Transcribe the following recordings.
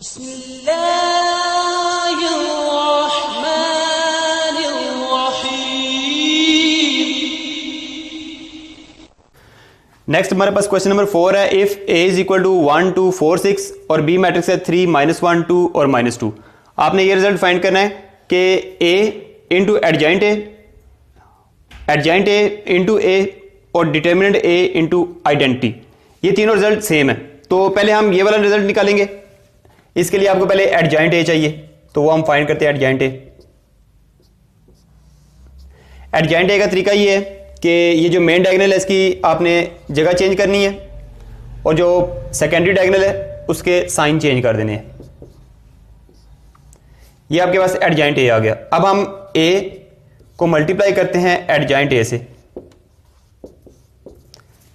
Next हमारे पास question number 4 है। If A is equal to 1 2 4 6 और बी मैट्रिक्स है 3 -1 2 और -2, आपने ये रिजल्ट फाइंड करना है कि ए इंटू एडजॉइंट ए इंटू ए और डिटर्मिनेंट ए इंटू आइडेंटिटी, ये तीनों रिजल्ट सेम है। तो पहले हम ये वाला रिजल्ट निकालेंगे। इसके लिए आपको पहले एडजॉइंट ए चाहिए, तो वो हम फाइंड करते हैं एडजॉइंट ए। एडजॉइंट ए का तरीका ये है कि ये जो मेन डायगोनल है इसकी आपने जगह चेंज करनी है और जो सेकेंडरी डायगोनल है उसके साइन चेंज कर देने हैं। ये आपके पास एडजॉइंट ए आ गया। अब हम ए को मल्टीप्लाई करते हैं एडजॉइंट ए से,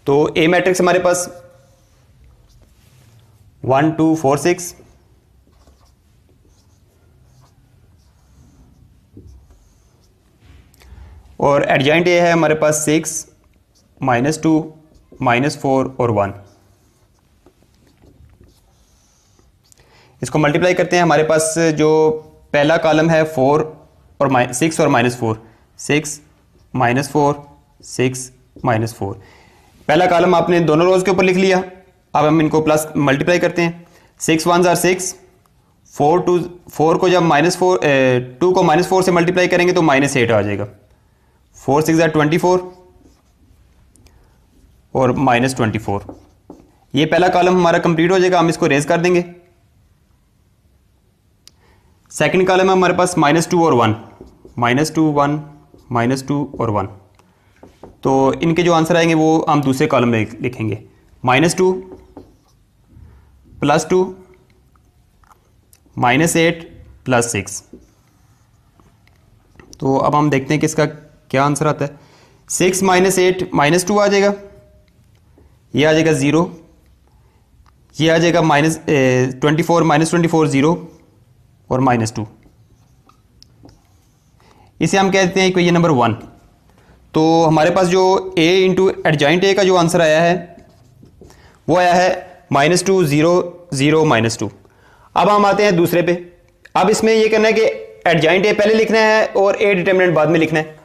तो ए मैट्रिक्स हमारे पास 1 2 4 6 और एडजॉइंट ए है हमारे पास 6 -2 -4 और 1। इसको मल्टीप्लाई करते हैं। हमारे पास जो पहला कॉलम है 4 और 6 और -4, 6 -4 6 -4, पहला कॉलम आपने दोनों रोज के ऊपर लिख लिया। अब हम इनको प्लस मल्टीप्लाई करते हैं। 6 1 = 6, 4 को जब -2 को -4 से मल्टीप्लाई करेंगे तो -8 आ जाएगा। 4 6 = 24 और -24। ये पहला कॉलम हमारा कंप्लीट हो जाएगा, हम इसको रेज कर देंगे। सेकंड कॉलम है हमारे पास -2 और 1, -2 1 -2 और 1। तो इनके जो आंसर आएंगे वो हम दूसरे कॉलम में लिखेंगे। -2 +2 -8 +6। तो अब हम देखते हैं कि इसका क्या आंसर आता है। 6 -8 -2 आ जाएगा, ये आ जाएगा 0, ये आ जाएगा -24 -24 0 और -2। इसे हम कहते हैं इक्वेशन नंबर 1। तो हमारे पास जो a इंटू एडजॉइंट ए का जो आंसर आया है वो आया है -2 0 0 -2। अब हम आते हैं दूसरे पे। अब इसमें ये करना है कि एडजॉइंट ए पहले लिखना है और ए डिटर्मिनेंट बाद में लिखना है।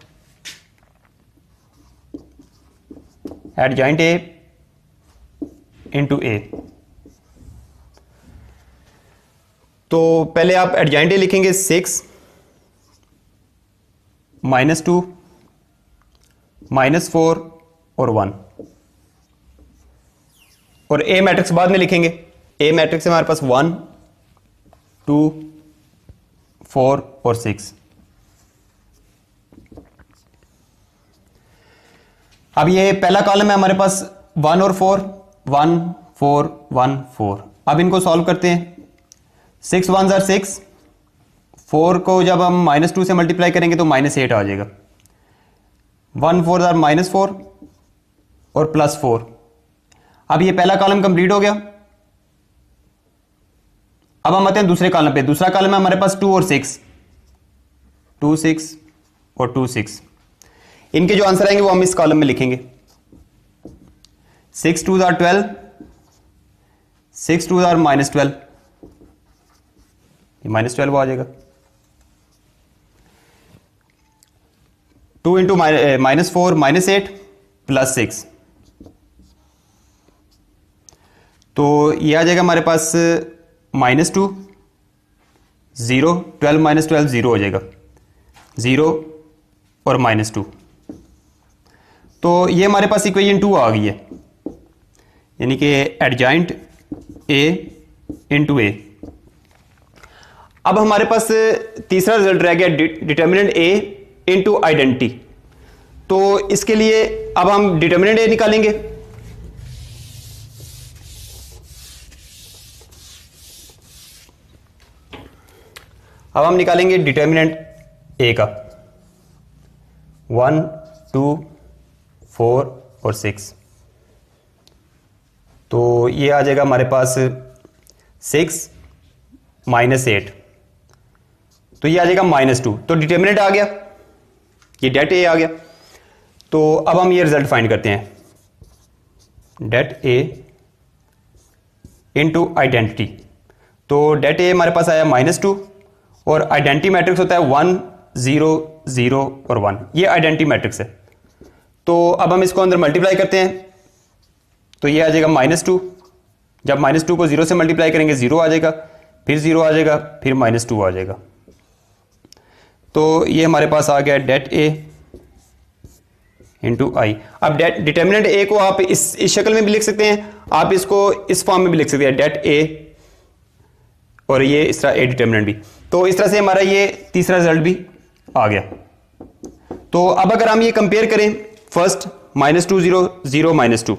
एडजॉइंट ए इंटू ए, तो पहले आप एडजॉइंट ए लिखेंगे 6 -2 -4 और 1 और ए मैट्रिक्स बाद में लिखेंगे। ए मैट्रिक्स हमारे पास 1 2 4 और 6। अब ये पहला कॉलम है हमारे पास 1 और 4 1 4 1 4। अब इनको सॉल्व करते हैं। 6 1 = 6, 4 को जब हम -2 से मल्टीप्लाई करेंगे तो -8 आ जाएगा। 1 4 = -4 और +4। अब ये पहला कॉलम कंप्लीट हो गया। अब हम आते हैं दूसरे कॉलम पे। दूसरा कॉलम है हमारे पास 2 और 6, 2 6 और 2 6। इनके जो आंसर आएंगे वो हम इस कॉलम में लिखेंगे। 6 2 = 12, 6 2 = -12, ये -12 आ जाएगा। 2 × -4 -8 +6, तो ये आ जाएगा हमारे पास -2 0 12 -12 0 हो जाएगा, 0 और -2। तो ये हमारे पास इक्वेशन 2 आ गई है, यानी कि एडजॉइंट ए इंटू ए। अब हमारे पास तीसरा रिजल्ट रह गया डिटर्मिनेंट ए इंटू आइडेंटिटी। तो इसके लिए अब हम डिटर्मिनेंट ए निकालेंगे। अब हम निकालेंगे डिटर्मिनेंट ए का 1 2 4 और 6। तो ये आ जाएगा हमारे पास 6 -8, तो ये आ जाएगा -2। तो डिटर्मिनेंट आ गया, ये डेट ए आ गया। तो अब हम ये रिजल्ट फाइंड करते हैं, डेट ए इंटू आइडेंटिटी। तो डेट ए हमारे पास आया -2 और आइडेंटिटी मैट्रिक्स होता है 1 0 0 और 1, ये आइडेंटिटी मैट्रिक्स है। तो अब हम इसको अंदर मल्टीप्लाई करते हैं तो ये आ जाएगा -2, जब -2 को 0 से मल्टीप्लाई करेंगे 0 आ जाएगा, फिर 0 आ जाएगा, फिर -2 आ जाएगा। तो ये हमारे पास आ गया डेट ए इंटू आई। अब डेट डिटर्मिनेंट ए को आप इस शक्ल में भी लिख सकते हैं, आप इसको इस फॉर्म में भी लिख सकते हैं, डेट ए और ये इस तरह ए डिटर्मिनेंट भी। तो इस तरह से हमारा ये तीसरा रिजल्ट भी आ गया। तो अब अगर हम ये कंपेयर करें, फर्स्ट -2 0 0 -2,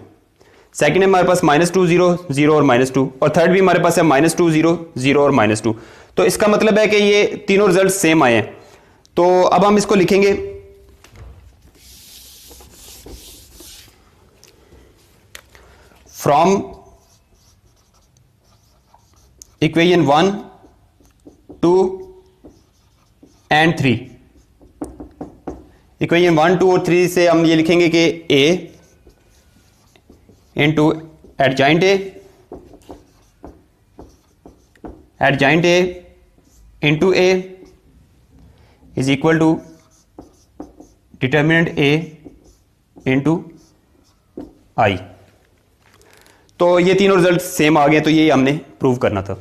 सेकेंड है हमारे पास -2 0 0 और -2, और थर्ड भी हमारे पास है -2 0 0 और -2। तो इसका मतलब है कि ये तीनों रिजल्ट सेम आए हैं। तो अब हम इसको लिखेंगे, फ्रॉम इक्वेशन 1 2 एंड 3, इक्वेशन 1 2 और 3 से हम ये लिखेंगे कि a into adjoint A into a is equal to determinant a into I. तो ये तीनों रिजल्ट सेम आ गए, तो ये हमने प्रूव करना था।